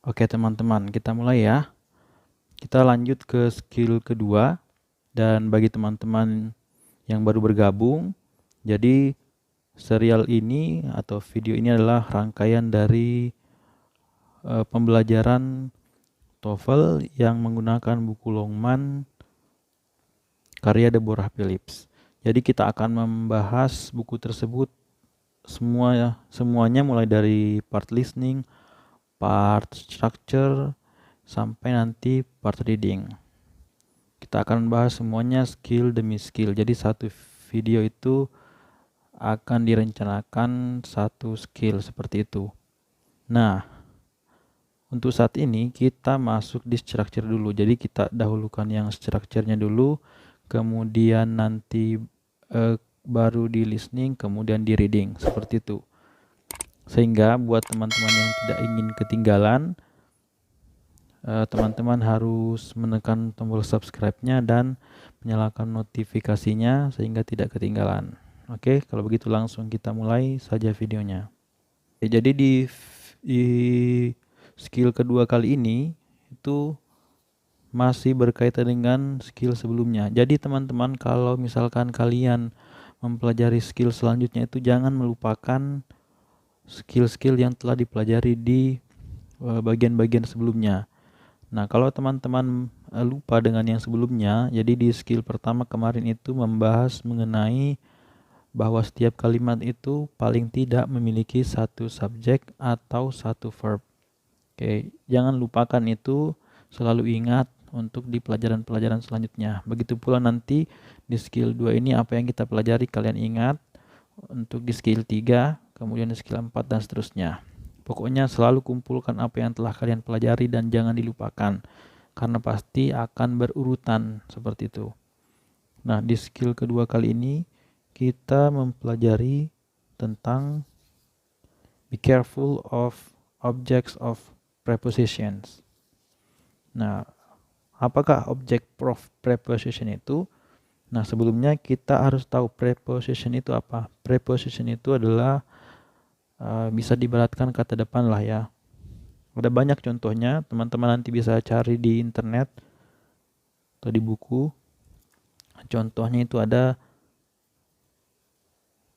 Oke teman-teman, kita mulai ya. Kita lanjut ke skill kedua. Dan bagi teman-teman yang baru bergabung, jadi serial ini atau video ini adalah rangkaian dari pembelajaran TOEFL yang menggunakan buku Longman karya Deborah Phillips. Jadi kita akan membahas buku tersebut semuanya mulai dari part listening, part structure, sampai nanti part reading. Kita akan bahas semuanya skill demi skill. Jadi satu video itu akan direncanakan satu skill seperti itu. Nah, untuk saat ini kita masuk di structure dulu. Jadi kita dahulukan yang structure-nya dulu, kemudian nanti baru di listening, kemudian di reading, seperti itu. Sehingga buat teman-teman yang tidak ingin ketinggalan, teman-teman harus menekan tombol subscribe-nya dan menyalakan notifikasinya sehingga tidak ketinggalan. Oke, kalau begitu langsung kita mulai saja videonya. Jadi di skill kedua kali ini itu masih berkaitan dengan skill sebelumnya. Jadi teman-teman, kalau misalkan kalian mempelajari skill selanjutnya itu jangan melupakan skill-skill yang telah dipelajari di bagian-bagian sebelumnya. Nah, kalau teman-teman lupa dengan yang sebelumnya, jadi di skill pertama kemarin itu membahas mengenai bahwa setiap kalimat itu paling tidak memiliki satu subjek atau satu verb. Oke, jangan lupakan itu, selalu ingat untuk di pelajaran-pelajaran selanjutnya. Begitu pula nanti di skill 2 ini apa yang kita pelajari kalian ingat, untuk di skill 3, kemudian di skill 4 dan seterusnya. Pokoknya selalu kumpulkan apa yang telah kalian pelajari dan jangan dilupakan, karena pasti akan berurutan seperti itu. Nah, di skill kedua kali ini kita mempelajari tentang be careful of objects of prepositions. Nah, apakah object of preposition itu? Nah, sebelumnya kita harus tahu preposition itu apa. Preposition itu adalah bisa diibaratkan kata depan lah ya. Ada banyak contohnya, teman-teman nanti bisa cari di internet atau di buku. Contohnya itu ada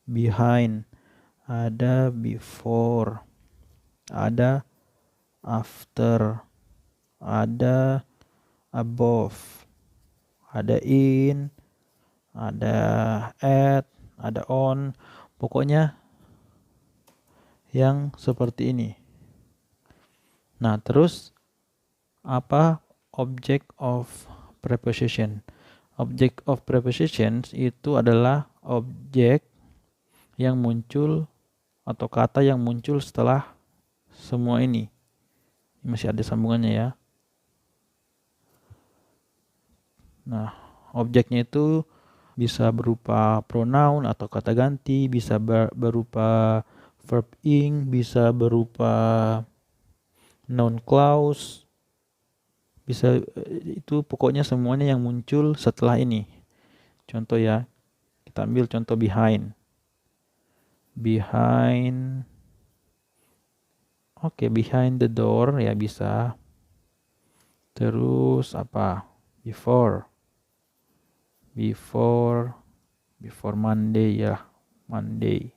behind, ada before, ada after, ada above, ada in, ada at, ada on, pokoknya yang seperti ini. Nah, terus apa object of preposition? Object of prepositions itu adalah objek yang muncul atau kata yang muncul setelah semua ini. Masih ada sambungannya ya. Nah, objeknya itu bisa berupa pronoun atau kata ganti, bisa berupa verb ing, bisa berupa noun clause, bisa itu pokoknya semuanya yang muncul setelah ini. Contoh ya, kita ambil contoh behind. Behind the door ya bisa. Terus apa? Before Monday ya, Monday.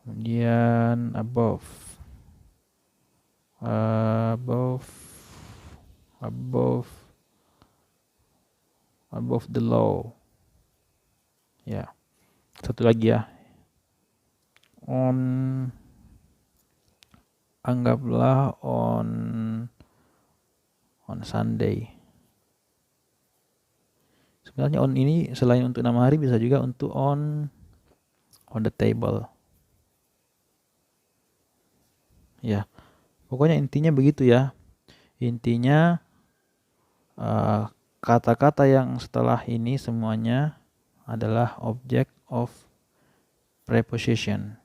Kemudian above the law ya. Satu lagi ya, anggaplah on Sunday. Sebenarnya on ini selain untuk nama hari bisa juga untuk on the table. Ya, pokoknya intinya begitu ya. Intinya kata-kata yang setelah ini semuanya adalah object of preposition.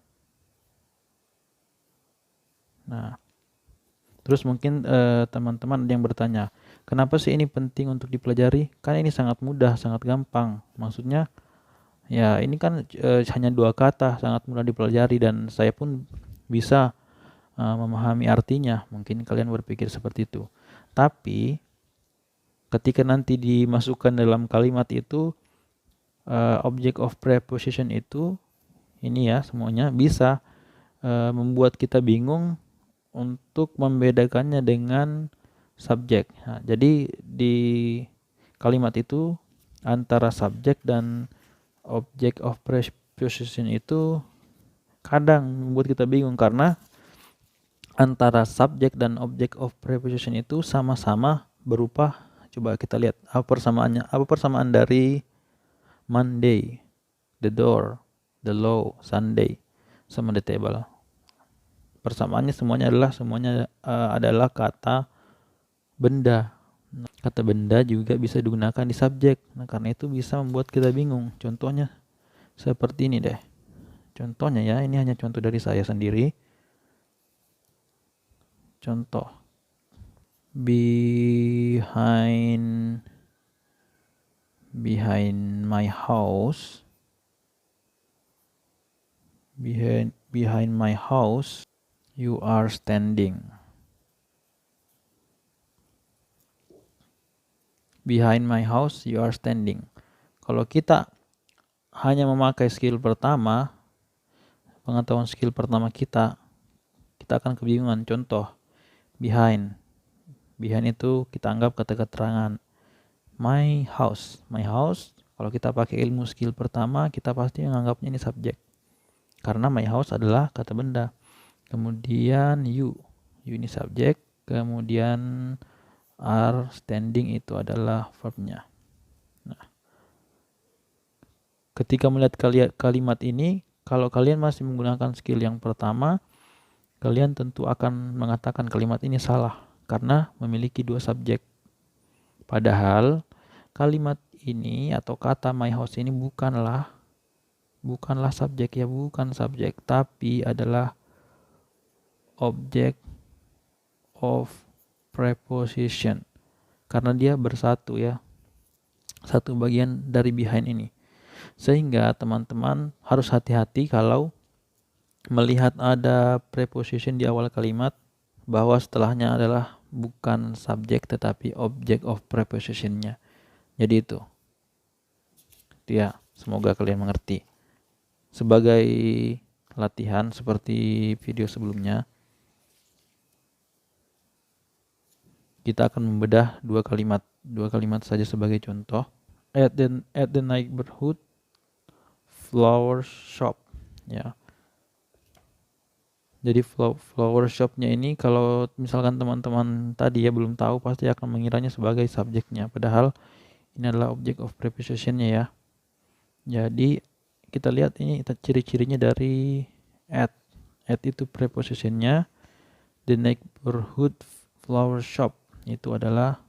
Nah, terus mungkin teman-teman ada yang bertanya, kenapa sih ini penting untuk dipelajari? Kan ini sangat mudah, sangat gampang. Maksudnya Ya, ini kan hanya 2 kata, sangat mudah dipelajari dan saya pun bisa memahami artinya. Mungkin kalian berpikir seperti itu. Tapi ketika nanti dimasukkan dalam kalimat itu, object of preposition itu, ini ya semuanya bisa membuat kita bingung untuk membedakannya dengan subjek. Nah, jadi di kalimat itu antara subjek dan object of preposition itu kadang membuat kita bingung karena antara subjek dan object of preposition itu sama-sama berupa, coba kita lihat apa persamaannya. Apa persamaan dari Monday, the door, the law, Sunday sama the table? Persamaannya semuanya adalah kata benda. Kata benda juga bisa digunakan di subjek. Nah, karena itu bisa membuat kita bingung. Contohnya seperti ini deh. Contohnya ya, ini hanya contoh dari saya sendiri. Contoh. Behind my house. Behind my house, you are standing. Behind my house, you are standing. Kalau kita hanya memakai skill pertama, pengetahuan skill pertama kita akan kebingungan. Contoh, behind itu kita anggap kata keterangan. My house, kalau kita pakai ilmu skill pertama, kita pasti menganggapnya ini subjek. Karena my house adalah kata benda. Kemudian you ini subjek. Kemudian are standing itu adalah verbnya. Nah, ketika melihat kalimat ini, kalau kalian masih menggunakan skill yang pertama, kalian tentu akan mengatakan kalimat ini salah karena memiliki 2 subjek. Padahal kalimat ini atau kata my house ini bukanlah subjek ya, bukan subjek, tapi adalah object of preposition. Karena dia bersatu ya. Satu bagian dari behind ini. Sehingga teman-teman harus hati-hati kalau melihat ada preposition di awal kalimat bahwa setelahnya adalah bukan subjek tetapi object of prepositionnya. Jadi itu ya, semoga kalian mengerti. Sebagai latihan seperti video sebelumnya, kita akan membedah 2 kalimat saja sebagai contoh. At the neighborhood flower shop ya. Jadi flower shopnya ini kalau misalkan teman-teman tadi ya belum tahu, pasti akan mengiranya sebagai subjeknya, padahal ini adalah object of prepositionnya ya. Jadi kita lihat ini ciri-cirinya dari at itu prepositionnya. The neighborhood flower shop itu adalah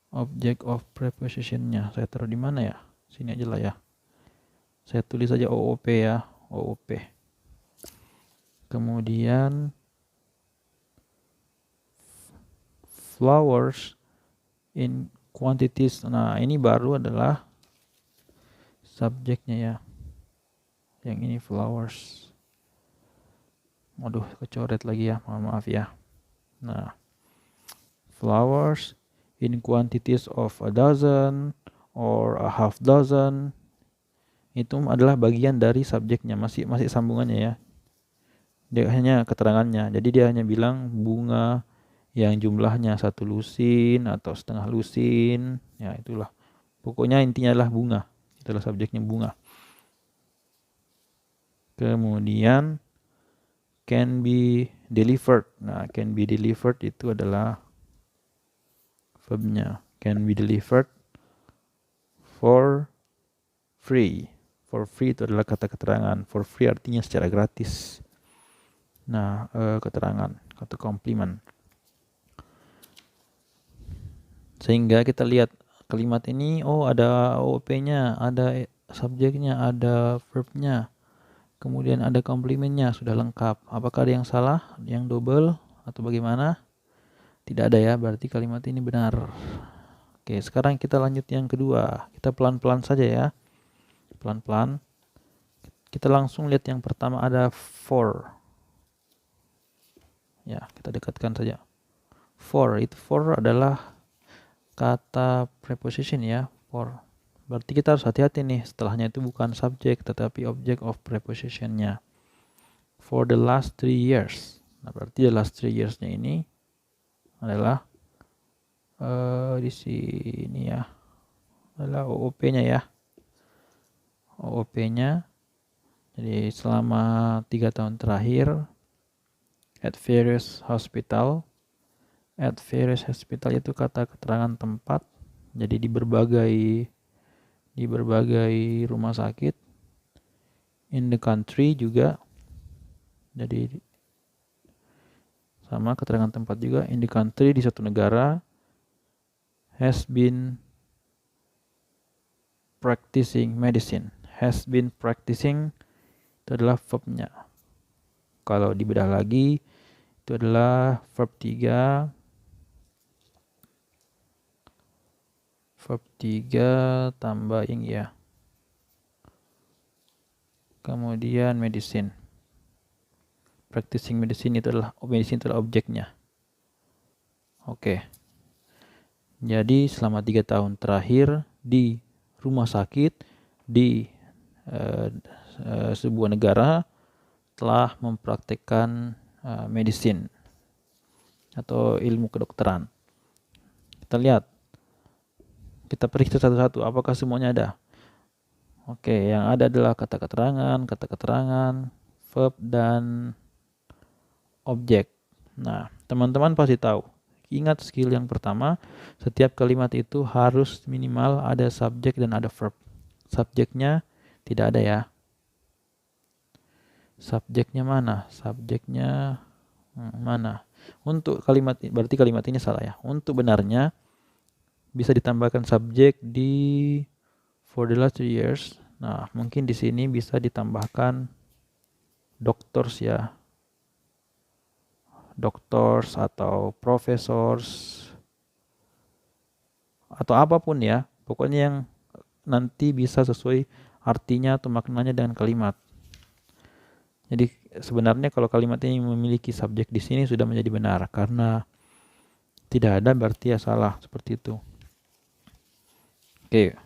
object of prepositionnya. Saya taruh di mana ya? Sini aja lah ya. Saya tulis saja OOP ya. OOP. Kemudian flowers in quantities. Nah, ini baru adalah subjeknya ya. Yang ini flowers. Waduh, kecoret lagi ya. Maaf ya. Nah, flowers in quantities of a dozen or a half dozen itu adalah bagian dari subjeknya, masih sambungannya ya. Dia hanya keterangannya. Jadi dia hanya bilang bunga yang jumlahnya 1 lusin atau setengah lusin. Ya, itulah. Pokoknya intinya adalah bunga. Itulah subjeknya, bunga. Kemudian can be delivered. Nah, can be delivered itu adalah verbnya. Can be delivered for free. For free itu adalah kata keterangan. For free artinya secara gratis. Nah, keterangan, kata komplimen. Sehingga kita lihat kalimat ini, oh ada OOP-nya, ada subjeknya, ada verbnya. Kemudian ada komplimennya, sudah lengkap. Apakah ada yang salah, yang double, atau bagaimana? Tidak ada ya, berarti kalimat ini benar. Oke, sekarang kita lanjut yang kedua. Kita pelan-pelan saja ya. Pelan-pelan. Kita langsung lihat yang pertama ada for. Ya, kita dekatkan saja. For adalah kata preposition ya, for. Berarti kita harus hati-hati nih, setelahnya itu bukan subjek tetapi object of prepositionnya. For the last 3 years. Nah, berarti the last 3 years-nya ini adalah di sini ya, adalah OOP-nya ya. OOP-nya. Jadi selama 3 tahun terakhir at various hospital. At various hospital itu kata keterangan tempat. Jadi di berbagai rumah sakit. In the country juga. Jadi sama keterangan tempat juga. In the country, di suatu negara. Has been practicing medicine. Has been practicing itu adalah verbnya. Kalau dibedah lagi itu adalah verb 3. Verb 3 tambah ing ya. Kemudian medicine. Practicing medicine itu adalah objeknya. Oke. Jadi selama 3 tahun terakhir di rumah sakit di sebuah negara telah mempraktikkan medicine atau ilmu kedokteran. Kita lihat. Kita periksa satu-satu apakah semuanya ada. Oke, yang ada adalah kata keterangan, verb dan objek. Nah, teman-teman pasti tahu. Ingat skill yang pertama, setiap kalimat itu harus minimal ada subjek dan ada verb. Subjeknya tidak ada ya. Subjeknya mana? Subjeknya mana? Untuk kalimat, berarti kalimat ini salah ya. Untuk benarnya bisa ditambahkan subjek di for the last 3 years. Nah, mungkin di sini bisa ditambahkan doctors ya. Doctors atau professors atau apapun ya. Pokoknya yang nanti bisa sesuai artinya atau maknanya dengan kalimat. Jadi sebenarnya kalau kalimat ini memiliki subjek di sini sudah menjadi benar, karena tidak ada berarti ya salah, seperti itu. Oke.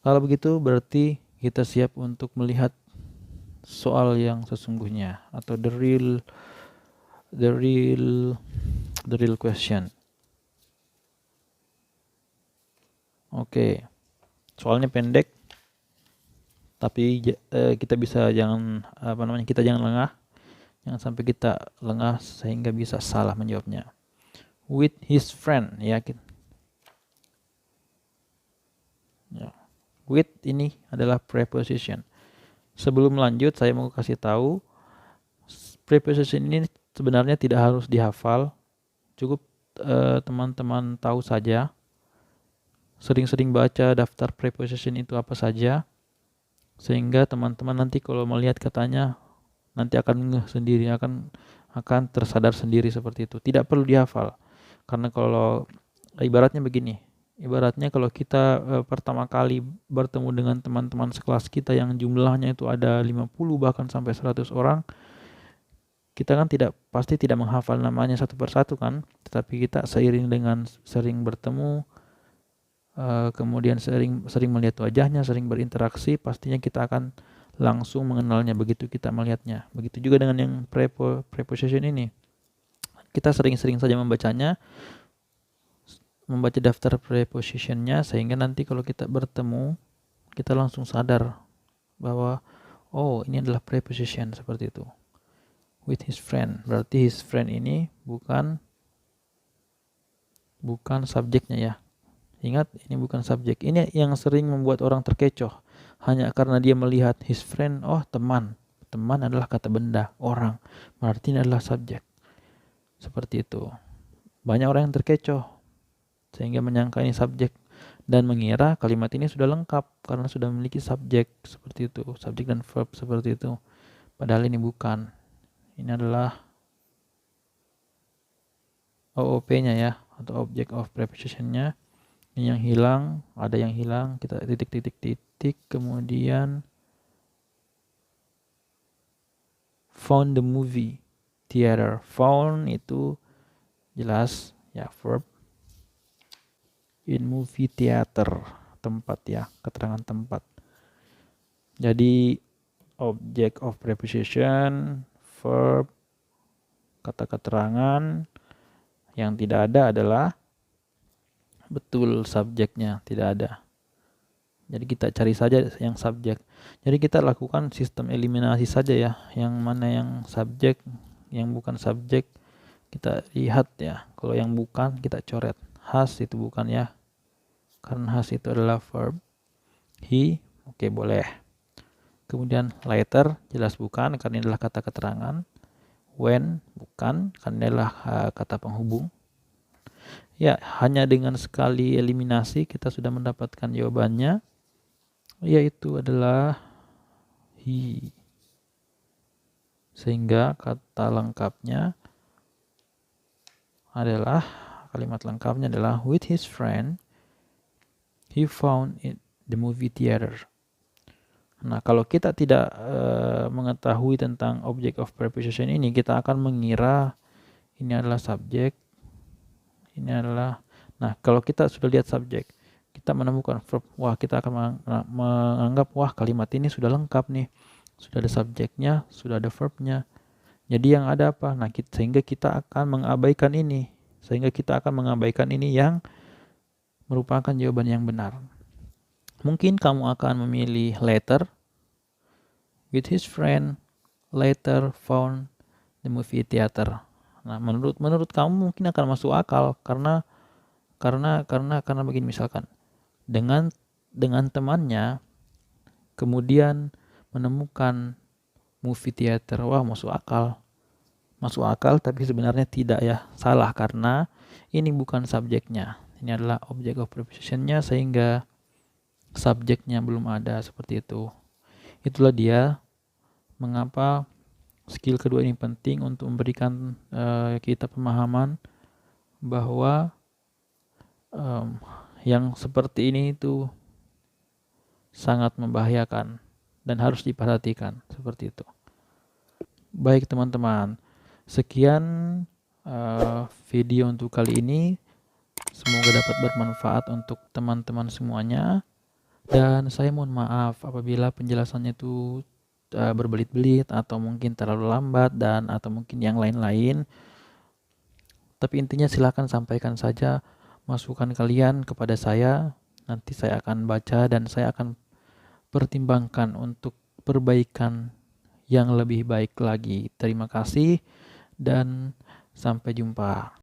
Kalau begitu berarti kita siap untuk melihat soal yang sesungguhnya atau the real question. Oke. Soalnya pendek, tapi kita jangan lengah. Jangan sampai kita lengah sehingga bisa salah menjawabnya. With his friend ya. With ini adalah preposition. Sebelum lanjut saya mau kasih tahu preposition ini sebenarnya tidak harus dihafal. Cukup teman-teman tahu saja. Sering-sering baca daftar preposition itu apa saja. Sehingga teman-teman nanti kalau melihat katanya nanti akan ngeh sendiri, akan tersadar sendiri seperti itu. Tidak perlu dihafal. Karena kalau ibaratnya begini. Ibaratnya kalau kita pertama kali bertemu dengan teman-teman sekelas kita yang jumlahnya itu ada 50 bahkan sampai 100 orang, kita kan pasti tidak menghafal namanya satu persatu kan, tetapi kita seiring dengan sering bertemu, kemudian sering melihat wajahnya, sering berinteraksi, pastinya kita akan langsung mengenalnya begitu kita melihatnya. Begitu juga dengan yang preposition ini. Kita sering-sering saja membacanya, membaca daftar prepositionnya, sehingga nanti kalau kita bertemu kita langsung sadar bahwa oh ini adalah preposition seperti itu. With his friend, berarti his friend ini bukan subjeknya ya. Ingat, ini bukan subjek. Ini yang sering membuat orang terkecoh, hanya karena dia melihat his friend, oh teman adalah kata benda, orang, berarti ini adalah subjek. Seperti itu. Banyak orang yang terkecoh sehingga menyangka ini subjek dan mengira kalimat ini sudah lengkap karena sudah memiliki subjek seperti itu, subjek dan verb seperti itu. Padahal ini bukan. Ini adalah OOP-nya ya, atau object of preposition-nya Ini yang hilang, ada yang hilang, kita titik, kemudian found the movie theater. Found itu jelas ya verb. In movie theater, tempat ya, keterangan tempat. Jadi object of preposition, verb, kata keterangan. Yang tidak ada adalah betul subjeknya, tidak ada. Jadi kita cari saja yang subjek. Jadi kita lakukan sistem eliminasi saja ya. Yang mana yang subjek, yang bukan subjek kita lihat ya. Kalau yang bukan kita coret. Has itu bukan ya. Karena has itu adalah verb. He, oke, boleh. Kemudian later, jelas bukan karena ini adalah kata keterangan. When, bukan karena ini adalah kata penghubung. Ya, hanya dengan sekali eliminasi kita sudah mendapatkan jawabannya, yaitu adalah he. Sehingga kata lengkapnya adalah, kalimat lengkapnya adalah with his friend he found the movie theater. Nah, kalau kita tidak mengetahui tentang object of preposition ini, kita akan mengira ini adalah subjek, ini adalah. Nah, kalau kita sudah lihat subjek, kita menemukan verb, wah kita akan menganggap wah kalimat ini sudah lengkap nih, sudah ada subjeknya, sudah ada verbnya. Jadi yang ada apa? Nah, sehingga kita akan mengabaikan ini, yang merupakan jawaban yang benar. Mungkin kamu akan memilih later, with his friend later found the movie theater. Nah, menurut kamu mungkin akan masuk akal karena begini, misalkan dengan temannya kemudian menemukan movie theater, wah masuk akal, tapi sebenarnya tidak ya, salah karena ini bukan subjeknya, ini adalah object of prepositionnya, sehingga subjeknya belum ada, seperti itu. Itulah dia mengapa skill kedua ini penting untuk memberikan kita pemahaman bahwa yang seperti ini itu sangat membahayakan dan harus diperhatikan, seperti itu. Baik teman-teman, sekian video untuk kali ini. Semoga dapat bermanfaat untuk teman-teman semuanya. Dan saya mohon maaf apabila penjelasannya itu berbelit-belit atau mungkin terlalu lambat atau mungkin yang lain-lain. Tapi intinya silakan sampaikan saja masukan kalian kepada saya. Nanti saya akan baca dan saya akan pertimbangkan untuk perbaikan yang lebih baik lagi. Terima kasih dan sampai jumpa.